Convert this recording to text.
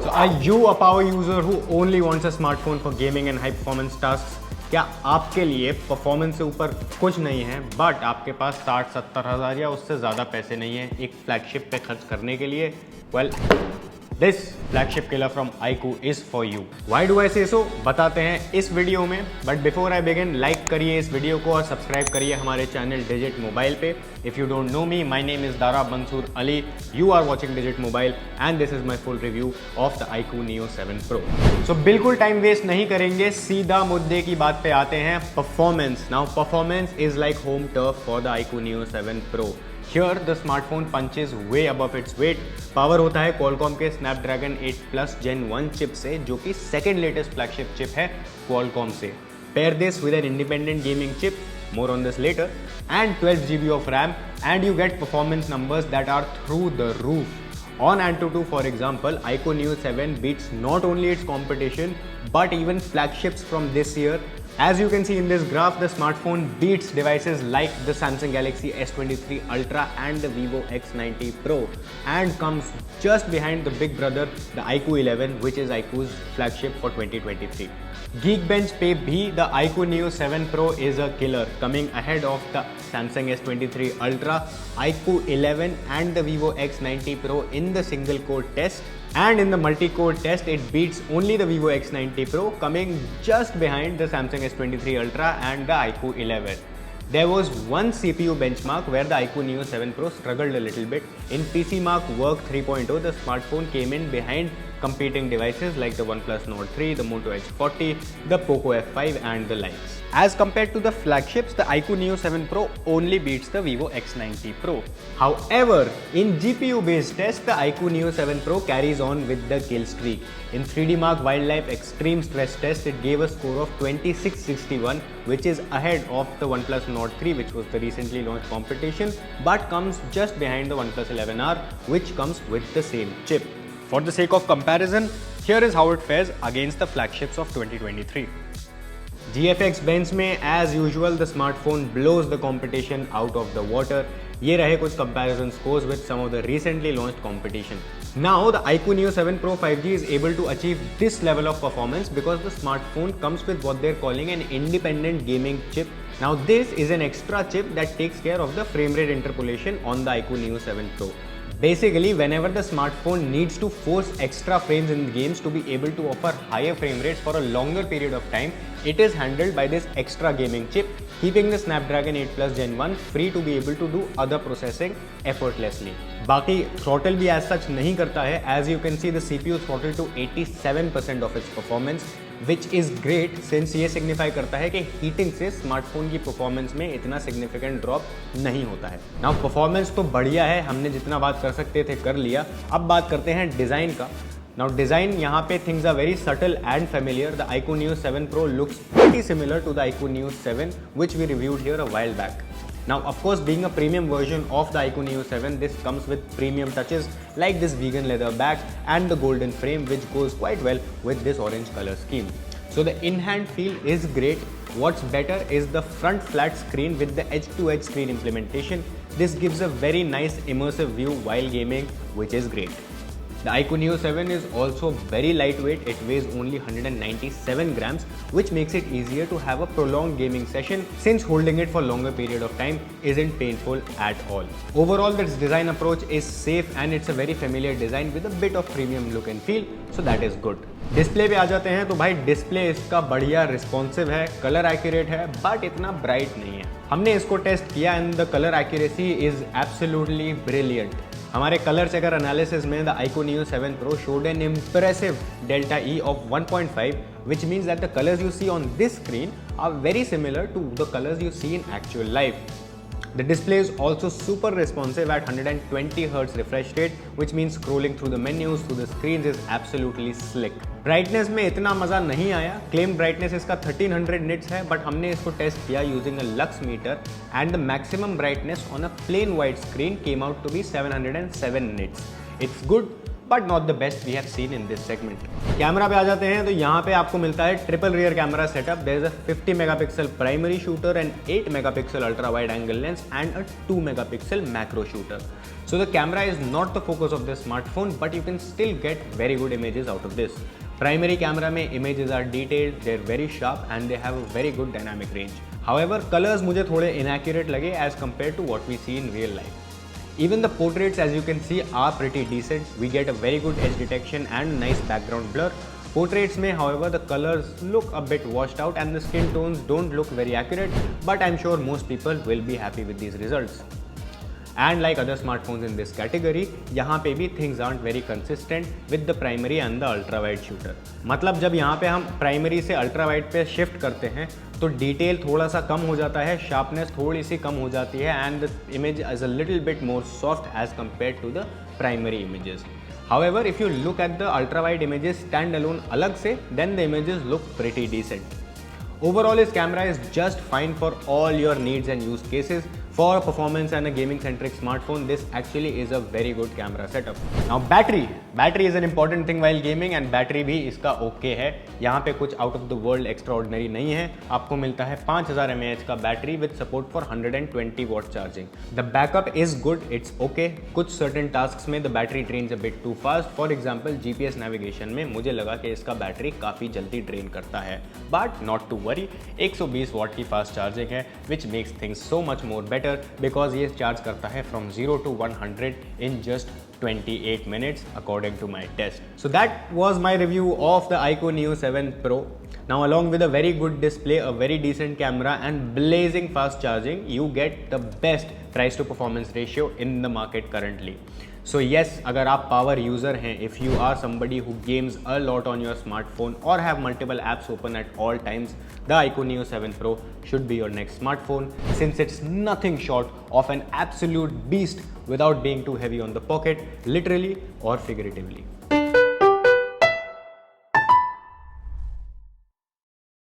So are you a power user who only wants a smartphone for gaming and high performance tasks? क्या आपके लिए performance से ऊपर कुछ नहीं है बट आपके पास 60-70 हज़ार या उससे ज़्यादा पैसे नहीं है एक फ्लैगशिप पे खर्च करने के लिए? Well, this flagship killer from iQOO is for you. Why do I say so बताते हैं इस वीडियो में. But before I begin, like करिए इस वीडियो को और सब्सक्राइब करिए हमारे चैनल डिजिट मोबाइल पे. If you don't know me, my name is Dara Mansoor Ali. You are watching digit mobile and this is my full review of the iQOO Neo 7 Pro. So बिल्कुल time waste नहीं करेंगे, सीधा मुद्दे की बात पे आते हैं. Performance. Now performance is like home turf for the iQOO Neo 7 Pro. Here the smartphone punches way above its weight. Power होता है Qualcomm के Snapdragon 8 Plus Gen 1 चिप से, जो कि सेकेंड लेटेस्ट फ्लैगशिप चिप है Qualcomm से. Pair this with an independent gaming chip, more on this later, and 12 GB of RAM, and you get performance numbers that are through the roof. On Antutu, for example, iQOO Neo 7 beats not only its competition but even flagships from this year. As you can see in this graph, the smartphone beats devices like the Samsung Galaxy S23 Ultra and the Vivo X90 Pro and comes just behind the big brother, the iQOO 11, which is iQOO's flagship for 2023. Geekbench पे भी the iQOO Neo 7 Pro is a killer, coming ahead of the Samsung S23 Ultra, iQOO 11 and the Vivo X90 Pro in the single core test. And in the multi-core test, it beats only the Vivo X90 Pro, coming just behind the Samsung S23 Ultra and the iQOO 11. There was one CPU benchmark where the iQOO Neo 7 Pro struggled a little bit. In PCMark Work 3.0, the smartphone came in behind competing devices like the OnePlus Nord 3, the Moto Edge 40, the Poco F5 and the likes. As compared to the flagships, the iQOO Neo 7 Pro only beats the Vivo X90 Pro. However, in GPU-based tests, the iQOO Neo 7 Pro carries on with the kill streak. In 3D Mark Wildlife Extreme Stress Test, it gave a score of 2661, which is ahead of the OnePlus Nord 3, which was the recently launched competition, but comes just behind the OnePlus 11R, which comes with the same chip. For the sake of comparison, here is how it fares against the flagships of 2023. GFX Bench में as usual the smartphone blows the competition out of the water. ये रहे कुछ comparison scores with some of the recently launched competition. Now the iQOO Neo 7 Pro 5G is able to achieve this level of performance because the smartphone comes with what they're calling an independent gaming chip. Now this is an extra chip that takes care of the frame rate interpolation on the iQOO Neo 7 Pro. Basically, whenever the smartphone needs to force extra frames in games to be able to offer higher frame rates for a longer period of time, it is handled by this extra gaming chip, keeping the Snapdragon 8 Plus Gen 1 free to be able to do other processing effortlessly. बाकी throttle भी as such नहीं करता है. As you can see, the CPU throttle to 87% of its performance, which is great since ये signify करता है कि heating से स्मार्टफोन की परफॉर्मेंस में इतना सिग्निफिकेंट ड्रॉप नहीं होता है. नाउ परफॉर्मेंस तो बढ़िया है, हमने जितना बात कर सकते थे कर लिया. अब बात करते हैं डिज़ाइन का. Now design यहाँ पे things are very subtle and familiar. The iQOO Neo 7 Pro looks pretty similar to the iQOO Neo 7, which we reviewed here a while back. Now of course, being a premium version of the iQOO Neo 7, this comes with premium touches like this vegan leather back and the golden frame, which goes quite well with this orange color scheme. So the in-hand feel is great. What's better is the front flat screen with the edge-to-edge screen implementation. This gives a very nice immersive view while gaming, which is great. The iQOO Neo 7 is also very lightweight. It weighs only 197 grams, which makes it easier to have a prolonged gaming session since holding it for longer period of time isn't painful at all. Overall, this design approach is safe and it's a very familiar design with a bit of premium look and feel, so that is good. Display पे आ जाते हैं तो भाई display इसका बढ़िया responsive है, colour accurate है, but इतना ब्राइट नहीं है. हमने इसको टेस्ट किया and the colour accuracy is absolutely brilliant. हमारे कलर चेकर एनालिसिस में the iQOO Neo 7 Pro showed an impressive delta E of 1.5, which means that the colors you see on this screen are very similar to the colors you see in actual life. The display is also super responsive at 120 Hz refresh rate, which means scrolling through the menus, through the screens is absolutely slick. Brightness में इतना मज़ा नहीं आया. Claim brightness इसका 1300 nits है, but हमने इसको test किया using a lux meter and the maximum brightness on a plain white screen came out to be 707 nits. It's good, but not the best we have seen in this segment. Camera पे आ जाते हैं तो यहाँ पे आपको मिलता है triple rear camera setup. There is a 50 megapixel primary shooter and 8 megapixel ultra wide angle lens and a 2 megapixel macro shooter. So the camera is not the focus of this smartphone, but you can still get very good images out of this. Primary camera में images are detailed, they're very sharp and they have a very good dynamic range. However, colors मुझे थोड़े inaccurate लगे as compared to what we see in real life. Even the portraits, as you can see, are pretty decent. We get a very good edge detection and nice background blur. Portraits में, however, the colors look a bit washed out and the skin tones don't look very accurate, but I'm sure most people will be happy with these results. And like other smartphones in this category, यहाँ पे भी things aren't very consistent with the primary and the ultra wide shooter. मतलब जब यहाँ पे हम primary से ultra wide पे shift करते हैं तो डिटेल थोड़ा सा कम हो जाता है, शार्पनेस थोड़ी सी कम हो जाती है and the image is a little bit more soft as compare to the primary images. However, if you look at the ultra wide images stand alone अलग से, then the images look pretty decent. Overall, this camera is just fine for all your needs and use cases. For a performance and a gaming centric smartphone, this actually is a very good camera setup. Now battery is an important thing while gaming and battery भी इसका okay है. यहाँ पे कुछ out of the world extraordinary नहीं है. आपको मिलता है 5000 mAh का battery with support for 120 watt charging. The backup is good, it's okay. कुछ certain tasks में the battery drains a bit too fast. For example, GPS navigation में मुझे लगा कि इसका बैटरी काफ़ी जल्दी ड्रेन करता है. But not to worry, 120 watt की फास्ट चार्जिंग है which makes things so much more better because ये चार्ज करता है from 0 to 100 in just 28 minutes according to my test. So that was my review of the iQOO Neo 7 Pro. Now along with a very good display, a very decent camera and blazing fast charging, you get the best price to performance ratio in the market currently. So yes, अगर आप power user हैं, if you are somebody who games a lot on your smartphone or have multiple apps open at all times, the iQOO Neo 7 Pro should be your next smartphone since it's nothing short of an absolute beast without being too heavy on the pocket, literally or figuratively.